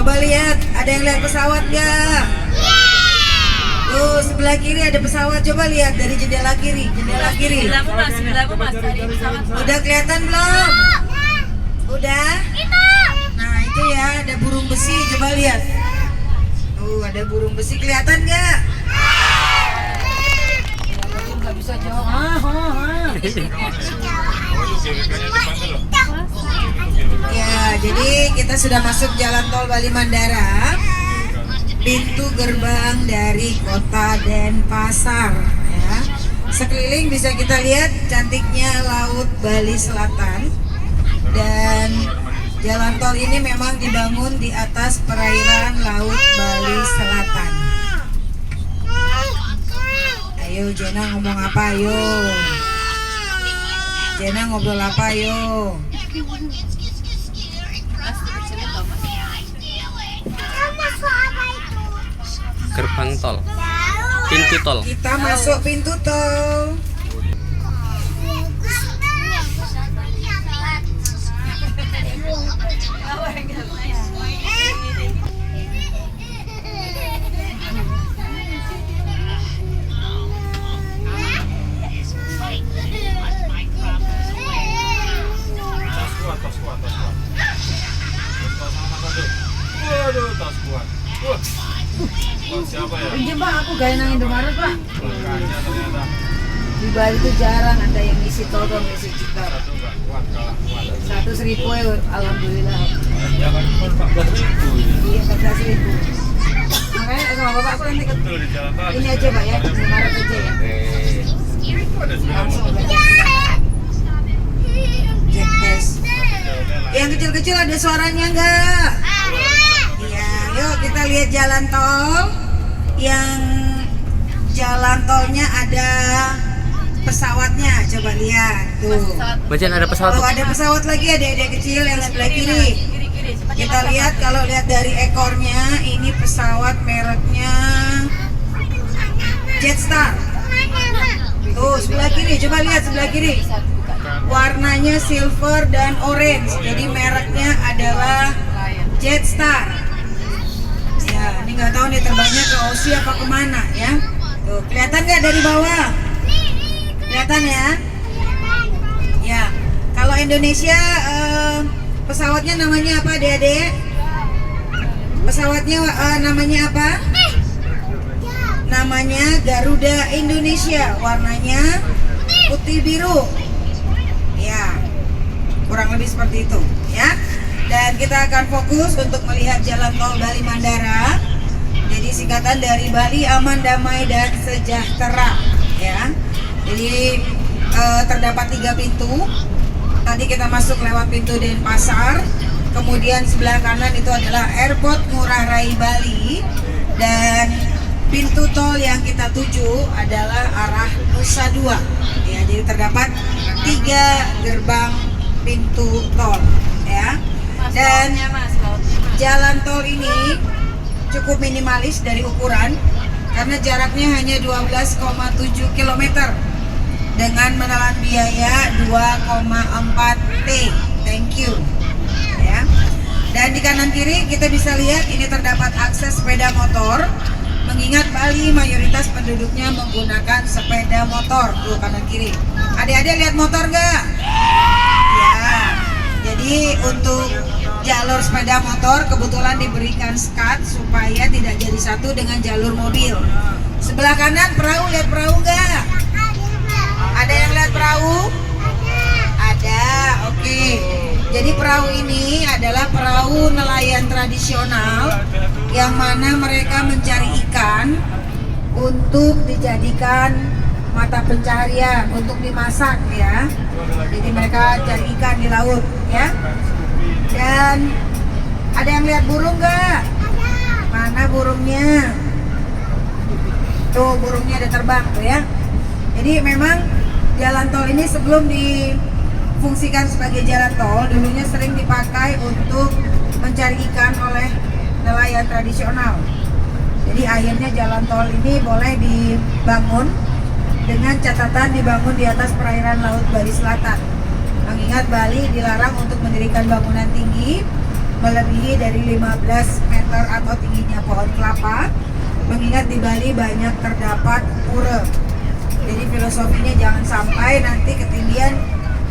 Coba lihat, ada yang lihat pesawat nggak? Tuh sebelah kiri ada pesawat, coba lihat dari jendela kiri, jendela kiri. Sebelahmu mas, dari pesawat. Udah kelihatan belum? Udah? Nah itu ya, ada burung besi, coba lihat. Tuh ada burung besi, kelihatan nggak? Nggak bisa jawab. Ya, jadi kita sudah masuk jalan tol Bali Mandara, pintu gerbang dari kota Denpasar. Ya. Sekeliling bisa kita lihat cantiknya Laut Bali Selatan, dan jalan tol ini memang dibangun di atas perairan Laut Bali Selatan. Ayo Jena ngomong apa ayo? Jena ngobrol apa ayo? Gerbang tol, pintu tol. Kita masuk pintu tol. Waduh, tas kuat. Siapa ya? Pinjam Pak, aku gaya nang Indomaret Pak. Belakangnya ternyata Di Bali itu jarang ada yang ngisi tol dan ngisi citar. satu nggak kuat, kalah kuat. 100.000 ya, alhamdulillah. Ya kan cuma 14.000 ini. Iya 14.000. Makanya sama bapak aku nanti ke Tuh di jalan tol. ini aja Pak ya, Indomaret aja ya. Itu ada sepeda Langsung motor. Jack test. Jalannya lah. Yang kecil-kecil ada suaranya enggak? Iya, yuk kita lihat jalan tol. Yang jalan tolnya ada pesawatnya, coba lihat tuh. Bajan ada pesawat. Oh ada pesawat lagi, adik-adik kecil yang sebelah kiri. Kita lihat, kalau lihat dari ekornya, ini pesawat mereknya Jetstar. Tuh sebelah kiri, coba lihat sebelah kiri. Warnanya silver dan orange, jadi mereknya adalah Jetstar. Ya, ini nggak tahu nih terbangnya ke Aussie apa kemana ya. Tuh kelihatan nggak dari bawah? Kelihatan ya? Ya, kalau Indonesia pesawatnya namanya apa, Dede? Pesawatnya namanya apa? Namanya Garuda Indonesia, warnanya putih biru. Ya, kurang lebih seperti itu, ya. Dan kita akan fokus untuk melihat jalan tol Bali Mandara. Jadi singkatan dari Bali Aman, Damai, dan Sejahtera, ya. Jadi terdapat 3 pintu. Tadi kita masuk lewat pintu Denpasar, kemudian sebelah kanan itu adalah Airport Ngurah Rai Bali, dan pintu tol yang kita tuju adalah arah Nusa Dua. Ya, jadi terdapat 3 gerbang pintu tol, ya. Dan jalan tol ini cukup minimalis dari ukuran karena jaraknya hanya 12,7 km dengan menelan biaya 2,4 T. Thank you. Ya. Dan di kanan kiri kita bisa lihat ini terdapat akses sepeda motor. Mengingat Bali mayoritas penduduknya menggunakan sepeda motor. Tuh kanan kiri. Adik-adik lihat motor nggak? Ya. Jadi untuk jalur sepeda motor kebetulan diberikan skat supaya tidak jadi satu dengan jalur mobil. Sebelah kanan perahu, lihat perahu nggak? Ada yang lihat perahu? Ada, oke. Jadi perahu ini adalah perahu nelayan tradisional yang mana mereka mencari ikan untuk dijadikan mata pencaharian, untuk dimasak ya. Jadi mereka cari ikan di laut ya. Dan ada yang lihat burung nggak? Mana burungnya? Tuh burungnya ada terbang tuh ya. Jadi memang jalan tol ini sebelum difungsikan sebagai jalan tol, dulunya sering dipakai untuk mencari ikan oleh nelayan tradisional. Jadi akhirnya jalan tol ini boleh dibangun dengan catatan dibangun di atas perairan Laut Bali Selatan. Mengingat Bali dilarang untuk mendirikan bangunan tinggi melebihi dari 15 meter atau tingginya pohon kelapa, mengingat di Bali banyak terdapat pura. Jadi filosofinya jangan sampai nanti ketinggian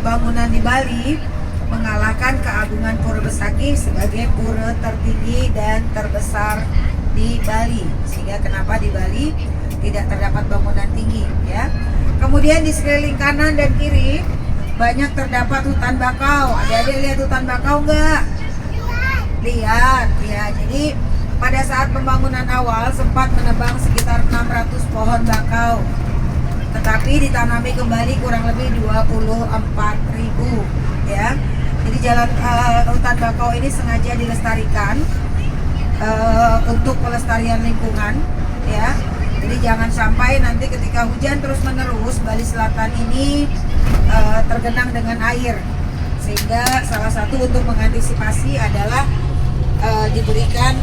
bangunan di Bali mengalahkan keagungan Pura Besaki sebagai pura tertinggi dan terbesar di Bali. Sehingga kenapa di Bali tidak terdapat bangunan tinggi, ya. Kemudian di sekeliling kanan dan kiri banyak terdapat hutan bakau. Ada lihat hutan bakau nggak? Lihat, ya. Jadi pada saat pembangunan awal sempat menebang sekitar 600 pohon bakau, tetapi ditanami kembali kurang lebih 24.000, ya. Jadi jalan hutan bakau ini sengaja dilestarikan untuk pelestarian lingkungan, ya. Jadi jangan sampai nanti ketika hujan terus menerus Bali Selatan ini tergenang dengan air, sehingga salah satu untuk mengantisipasi adalah diberikan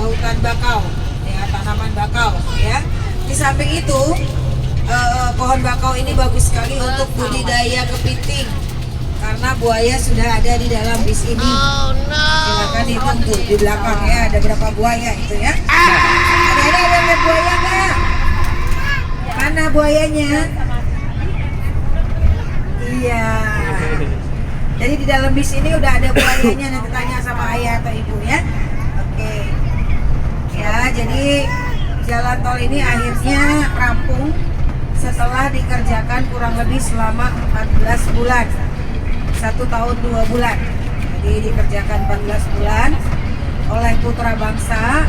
hutan bakau, ya, tanaman bakau, ya. Di samping itu pohon bakau ini bagus sekali untuk budidaya kepiting karena buaya sudah ada di dalam bis ini. Silakan hitung tuh di belakang, ya, ada berapa buaya itu, ya. Ada lihat buaya nggak? Mana buayanya? Iya. Jadi di dalam bis ini udah ada buayanya, nanti tanya sama ayah atau ibu, ya. Oke. Ya, jadi jalan tol ini akhirnya rampung setelah dikerjakan kurang lebih selama 14 bulan. 1 tahun 2 bulan. Jadi dikerjakan 14 bulan oleh putra bangsa,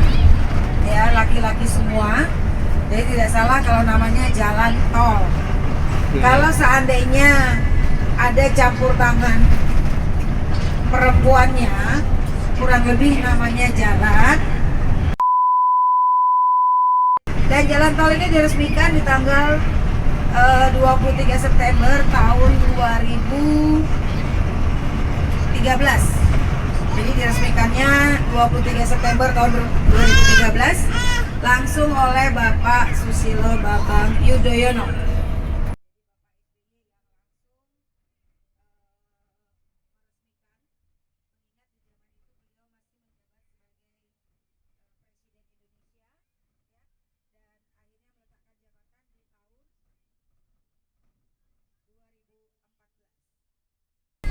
ya, laki-laki semua. Jadi tidak salah kalau namanya jalan tol. Kalau seandainya ada campur tangan perempuannya, kurang lebih namanya jalan. Dan jalan tol ini diresmikan di tanggal 23 September tahun 2013. Jadi diresmikannya 23 September tahun 2013 langsung oleh Bapak Susilo Bambang Yudhoyono.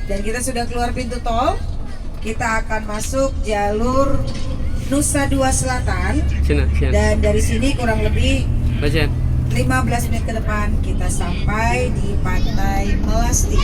Dan kita sudah keluar pintu tol, kita akan masuk jalur Nusa Dua Selatan. Dan dari sini kurang lebih 15 menit ke depan kita sampai di Pantai Melasti.